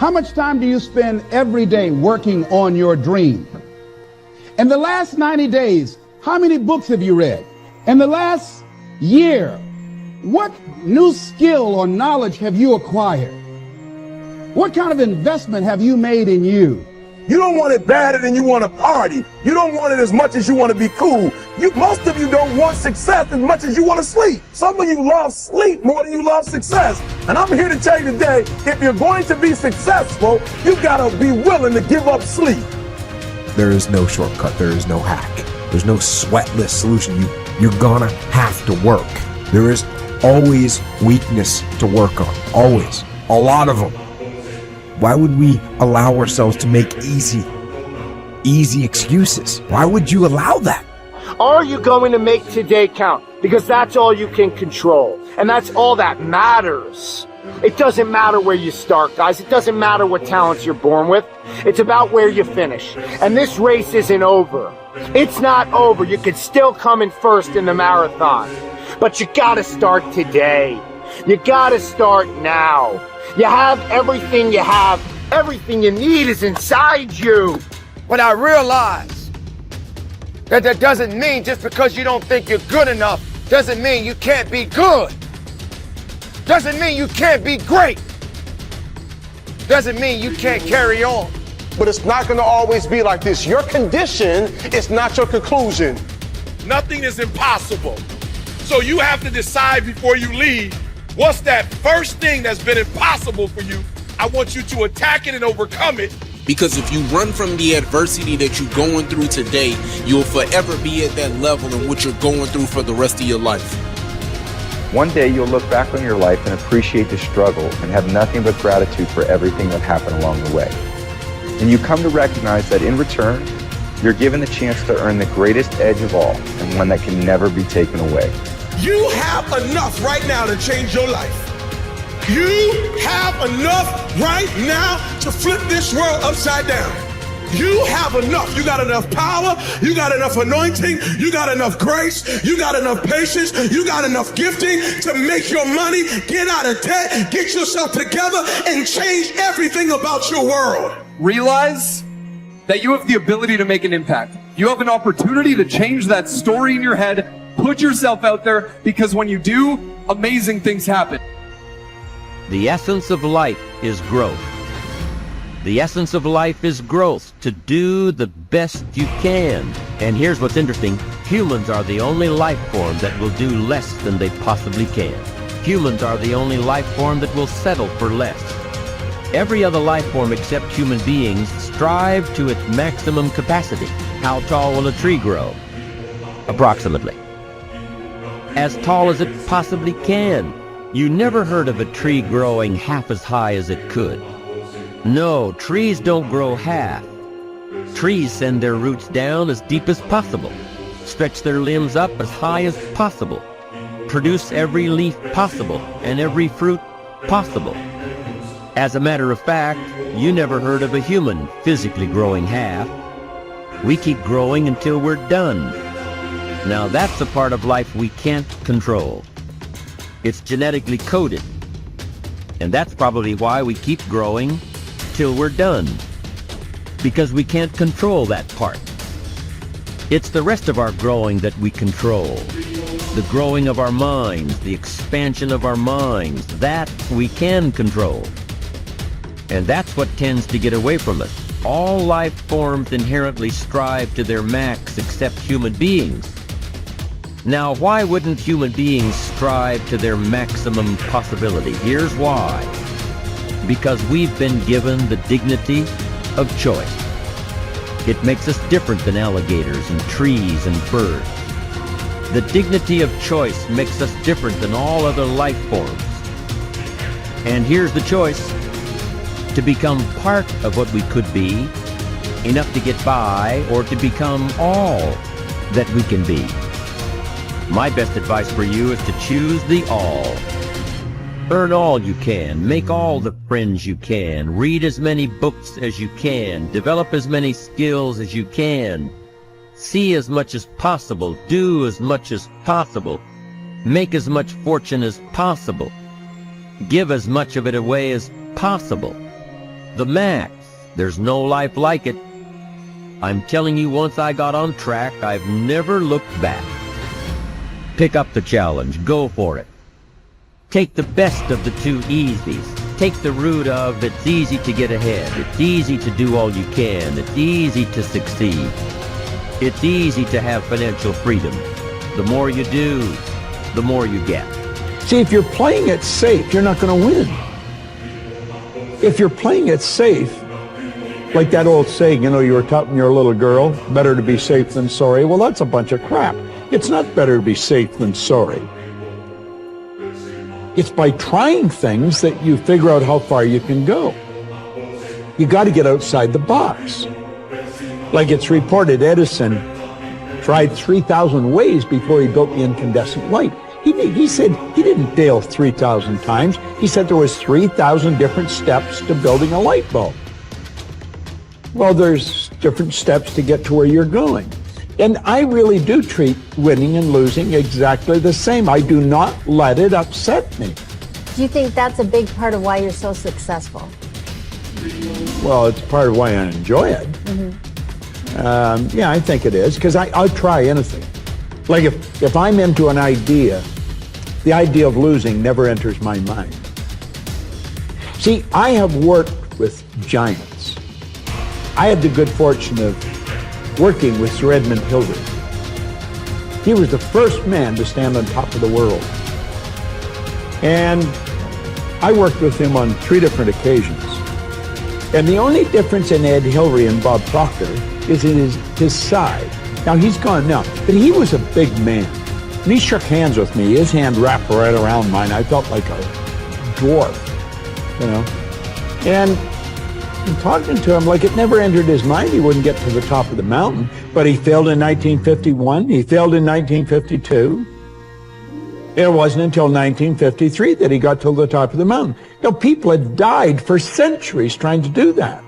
How much time do you spend every day working on your dream? In the last 90 days, how many books have you read? In the last year, what new skill or knowledge have you acquired? What kind of investment have you made in you? You don't want it badder than you want to party. You don't want it as much as you want to be cool. Most of you don't want success as much as you want to sleep. Some of you love sleep more than you love success. And I'm here to tell you today, if you're going to be successful, you got to be willing to give up sleep. There is no shortcut. There is no hack. There's no sweatless solution. You're gonna have to work. There is always weakness to work on. Always. A lot of them. Why would we allow ourselves to make easy excuses? Why would you allow that? Are you going to make today count? Because that's all you can control. And that's all that matters. It doesn't matter where you start, guys. It doesn't matter what talents you're born with. It's about where you finish. And this race isn't over. It's not over. You could still come in first in the marathon. But you gotta start today. You gotta start now. You have everything you have. Everything you need is inside you. When I realized that doesn't mean just because you don't think you're good enough, doesn't mean you can't be good. Doesn't mean you can't be great. Doesn't mean you can't carry on. But it's not going to always be like this. Your condition is not your conclusion. Nothing is impossible. So you have to decide before you leave, what's that first thing that's been impossible for you? I want you to attack it and overcome it. Because if you run from the adversity that you're going through today, you'll forever be at that level in which you're going through for the rest of your life. One day you'll look back on your life and appreciate the struggle and have nothing but gratitude for everything that happened along the way. And you come to recognize that in return, you're given the chance to earn the greatest edge of all, and one that can never be taken away. You have enough right now to change your life. You have enough right now to flip this world upside down. You have enough. You got enough power. You got enough anointing. You got enough grace. You got enough patience. You got enough gifting to make your money, get out of debt, get yourself together, and change everything about your world. Realize that you have the ability to make an impact. You have an opportunity to change that story in your head. Put yourself out there, because when you do, amazing things happen. The essence of life is growth. The essence of life is growth, to do the best you can. And here's what's interesting. Humans are the only life form that will do less than they possibly can. Humans are the only life form that will settle for less. Every other life form except human beings strive to its maximum capacity. How tall will a tree grow? Approximately as tall as it possibly can. You never heard of a tree growing half as high as it could. No, trees don't grow half. Trees send their roots down as deep as possible, stretch their limbs up as high as possible, produce every leaf possible and every fruit possible. As a matter of fact, you never heard of a human physically growing half. We keep growing until we're done. Now that's a part of life we can't control. It's genetically coded. And that's probably why we keep growing till we're done. Because we can't control that part. It's the rest of our growing that we control. The growing of our minds, the expansion of our minds, that we can control. And that's what tends to get away from us. All life forms inherently strive to their max except human beings. Now, why wouldn't human beings strive to their maximum possibility? Here's why. Because we've been given the dignity of choice. It makes us different than alligators and trees and birds. The dignity of choice makes us different than all other life forms. And here's the choice: to become part of what we could be, enough to get by, or to become all that we can be. My best advice for you is to choose the all. Earn all you can, make all the friends you can, read as many books as you can, develop as many skills as you can, see as much as possible, do as much as possible, make as much fortune as possible, give as much of it away as possible. The max. There's no life like it. I'm telling you, once I got on track, I've never looked back. Pick up the challenge. Go for it. Take the best of the two easies. Take the route of it's easy to get ahead. It's easy to do all you can. It's easy to succeed. It's easy to have financial freedom. The more you do, the more you get. See, if you're playing it safe, you're not going to win. If you're playing it safe, like that old saying, you know, you were taught when you're a little girl, better to be safe than sorry. Well, that's a bunch of crap. It's not better to be safe than sorry. It's by trying things that you figure out how far you can go. You got to get outside the box. Like it's reported, Edison tried 3,000 ways before he built the incandescent light. He said he didn't fail 3,000 times. He said there was 3,000 different steps to building a light bulb. Well, there's different steps to get to where you're going. And I really do treat winning and losing exactly the same. I do not let it upset me. Do you think that's a big part of why you're so successful? Well, it's part of why I enjoy it. Yeah, I think it is, because I'll try anything. Like if I'm into an idea, the idea of losing never enters my mind. See, I have worked with giants. I had the good fortune of working with Sir Edmund Hillary. He was the first man to stand on top of the world. And I worked with him on 3 different occasions. And the only difference in Ed Hillary and Bob Proctor is in his side. Now, he's gone now, but he was a big man. And he shook hands with me. His hand wrapped right around mine. I felt like a dwarf, you know. And talking to him, like it never entered his mind he wouldn't get to the top of the mountain. But he failed in 1951. He failed in 1952. It wasn't until 1953 that he got to the top of the mountain. Now, people had died for centuries trying to do that.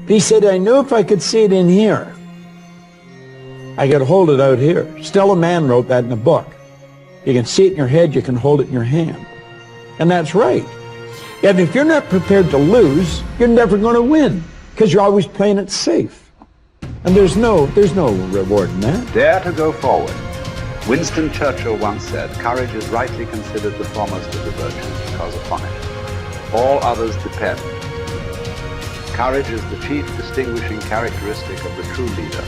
He said, I knew if I could see it in here, I could hold it out here. Stella Mann wrote that in a book. You can see it in your head, you can hold it in your hand. And that's right. And if you're not prepared to lose, you're never going to win, because you're always playing it safe. And there's no reward in that. Dare to go forward. Winston Churchill once said, courage is rightly considered the foremost of the virtues because upon it all others depend. Courage is the chief distinguishing characteristic of the true leader.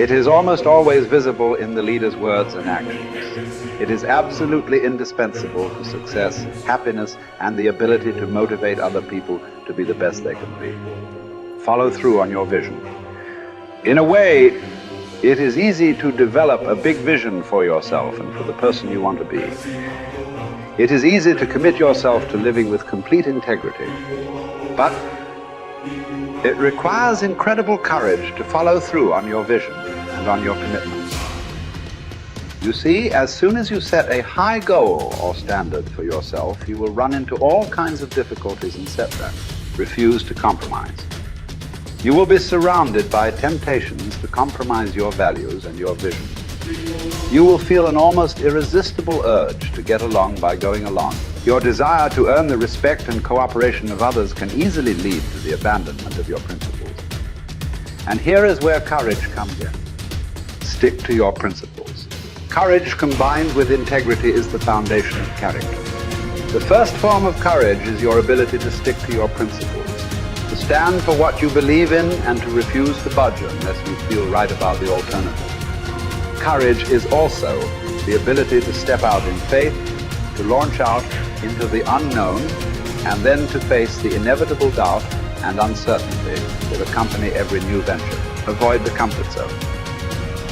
It is almost always visible in the leader's words and actions. It is absolutely indispensable to success, happiness, and the ability to motivate other people to be the best they can be. Follow through on your vision. In a way, it is easy to develop a big vision for yourself and for the person you want to be. It is easy to commit yourself to living with complete integrity. But it requires incredible courage to follow through on your vision and on your commitments. You see, as soon as you set a high goal or standard for yourself, you will run into all kinds of difficulties and setbacks. Refuse to compromise. You will be surrounded by temptations to compromise your values and your vision. You will feel an almost irresistible urge to get along by going along. Your desire to earn the respect and cooperation of others can easily lead to the abandonment of your principles. And here is where courage comes in. Stick to your principles. Courage combined with integrity is the foundation of character. The first form of courage is your ability to stick to your principles, to stand for what you believe in and to refuse to budge unless you feel right about the alternative. Courage is also the ability to step out in faith, to launch out into the unknown, and then to face the inevitable doubt and uncertainty that accompany every new venture. Avoid the comfort zone.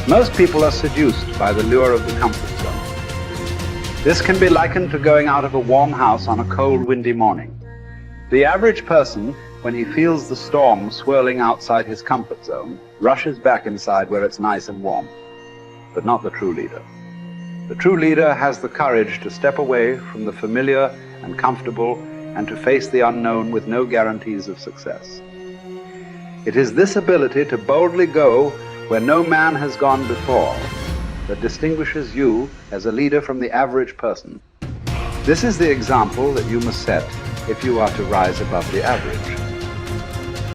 Most people are seduced by the lure of the comfort zone. This can be likened to going out of a warm house on a cold, windy morning. The average person, when he feels the storm swirling outside his comfort zone, rushes back inside where it's nice and warm. But not the true leader. The true leader has the courage to step away from the familiar and comfortable and to face the unknown with no guarantees of success. It is this ability to boldly go where no man has gone before that distinguishes you as a leader from the average person. This is the example that you must set if you are to rise above the average.